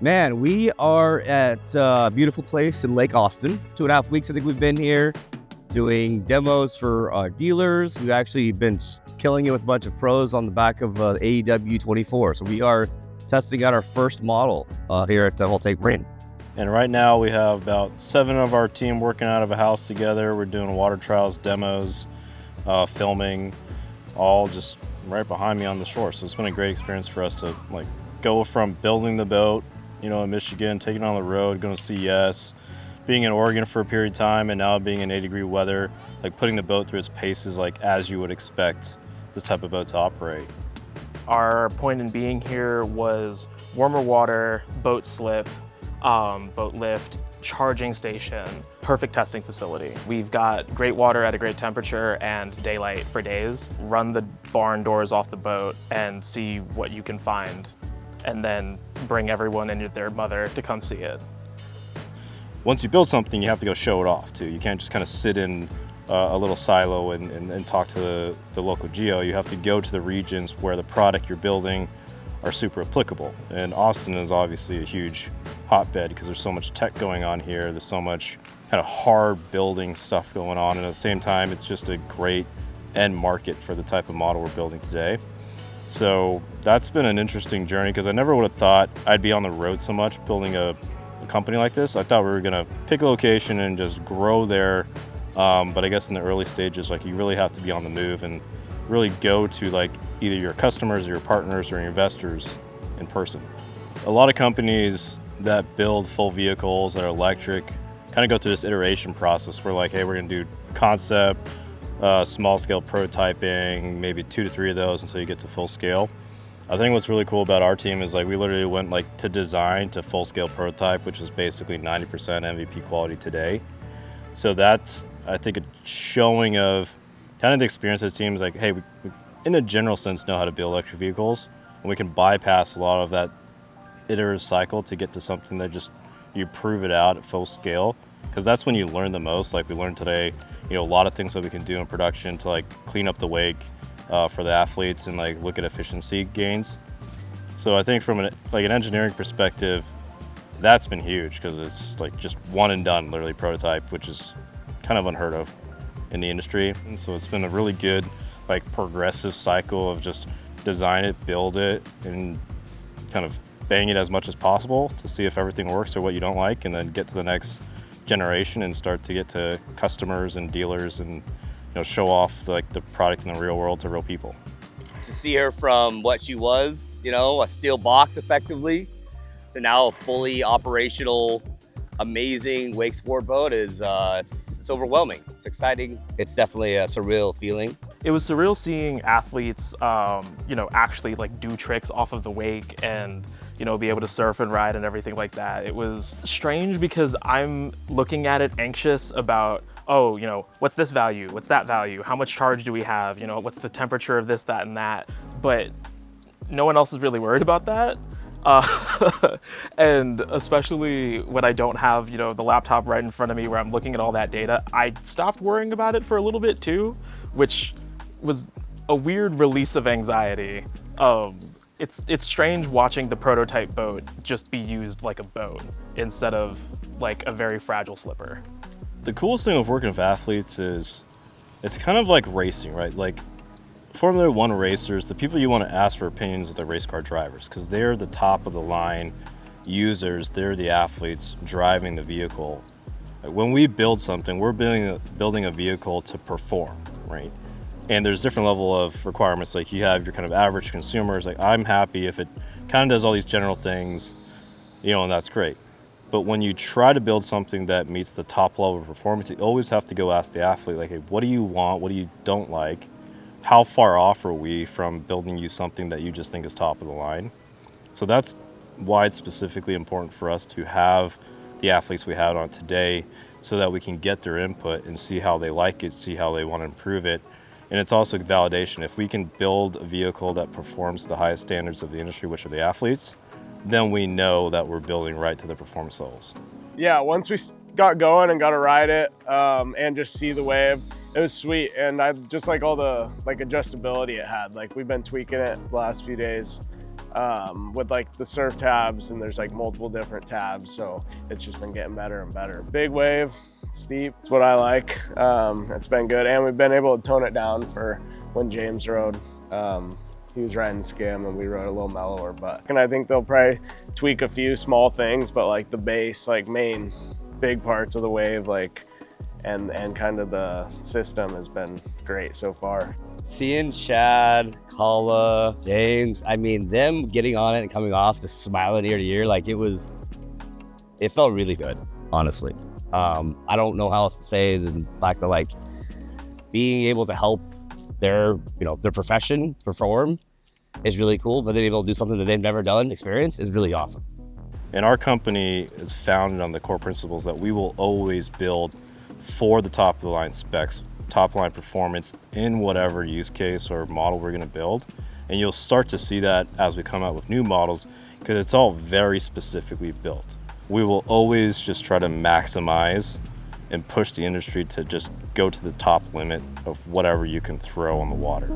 Man, we are at a beautiful place in Lake Austin. 2.5 weeks, I think we've been here doing demos for dealers. We've actually been killing it with a bunch of pros on the back of AEW 24. So we are testing out our first model here at Voltaic Marine. And right now we have about 7 of our team working out of a house together. We're doing water trials, demos, filming, all just right behind me on the shore. So it's been a great experience for us to go from building the boat, in Michigan, taking it on the road, going to CES, being in Oregon for a period of time, and now being in 80-degree weather, putting the boat through its paces as you would expect this type of boat to operate. Our point in being here was warmer water, boat slip, boat lift, charging station, perfect testing facility. We've got great water at a great temperature and daylight for days. Run the barn doors off the boat and see what you can find, and then bring everyone and their mother to come see it. Once you build something, you have to go show it off too. You can't just kind of sit in a little silo and talk to the local geo. You have to go to the regions where the product you're building are super applicable. And Austin is obviously a huge hotbed because there's so much tech going on here. There's so much kind of hard building stuff going on. And at the same time, it's just a great end market for the type of model we're building today. So that's been an interesting journey because I never would have thought I'd be on the road so much building a company like this. I thought we were gonna pick a location and just grow there. But I guess in the early stages, you really have to be on the move and really go to either your customers or your partners or your investors in person. A lot of companies that build full vehicles that are electric kind of go through this iteration process where hey, we're gonna do concept, small scale prototyping, maybe 2 to 3 of those until you get to full scale. I think what's really cool about our team is we literally went to design to full scale prototype, which is basically 90% MVP quality today. So that's, I think, a showing of kind of the experience of the team is hey, we in a general sense know how to build electric vehicles, and we can bypass a lot of that iterative cycle to get to something that just you prove it out at full scale, because that's when you learn the most. We learned today, a lot of things that we can do in production to clean up the wake for the athletes and look at efficiency gains. So I think from an engineering perspective, that's been huge because it's just one and done, literally prototype, which is kind of unheard of in the industry. And so it's been a really good progressive cycle of just design it, build it, and kind of bang it as much as possible to see if everything works or what you don't like, and then get to the next generation and start to get to customers and dealers and show off the product in the real world to real people. To see her from what she was, a steel box effectively, to now a fully operational, amazing wake sport boat is it's overwhelming. It's exciting. It's definitely a surreal feeling. It was surreal seeing athletes, actually do tricks off of the wake and be able to surf and ride and everything like that. It was strange because I'm looking at it anxious about, what's this value? What's that value? How much charge do we have? What's the temperature of this, that, and that? But no one else is really worried about that. And especially when I don't have, the laptop right in front of me where I'm looking at all that data, I stopped worrying about it for a little bit too, which was a weird release of anxiety. It's strange watching the prototype boat just be used like a boat instead of a very fragile slipper. The coolest thing with working with athletes is it's kind of like racing, right? Formula One racers, the people you want to ask for opinions are the race car drivers, because they're the top of the line users. They're the athletes driving the vehicle. When we build something, we're building a vehicle to perform, right? And there's different level of requirements. You have your kind of average consumers. I'm happy if it kind of does all these general things, and that's great. But when you try to build something that meets the top level of performance, you always have to go ask the athlete, hey, what do you want? What do you don't like? How far off are we from building you something that you just think is top of the line? So that's why it's specifically important for us to have the athletes we have on today, so that we can get their input and see how they like it, see how they want to improve it. And it's also validation. If we can build a vehicle that performs the highest standards of the industry, which are the athletes, then we know that we're building right to the performance levels. Yeah, once we got going and got to ride it and just see the wave, it was sweet. And I just like all the adjustability it had. We've been tweaking it the last few days. with like the surf tabs, and there's like multiple different tabs. So it's just been getting better and better. Big wave, steep, it's what I like. It's been good. And we've been able to tone it down for when James rode. He was riding skim and we rode a little mellower, and I think they'll probably tweak a few small things, but like the base, like main big parts of the wave, like, and kind of the system has been great so far. Seeing Chad, Kala, James, I mean, them getting on it and coming off, just smiling ear to ear, like it felt really good, honestly. I don't know how else to say than the fact that like being able to help their profession perform is really cool, but then able to do something that they've never done, experience, is really awesome. And our company is founded on the core principles that we will always build for the top of the line specs, top line performance in whatever use case or model we're going to build. And you'll start to see that as we come out with new models, because it's all very specifically built. We will always just try to maximize and push the industry to just go to the top limit of whatever you can throw on the water.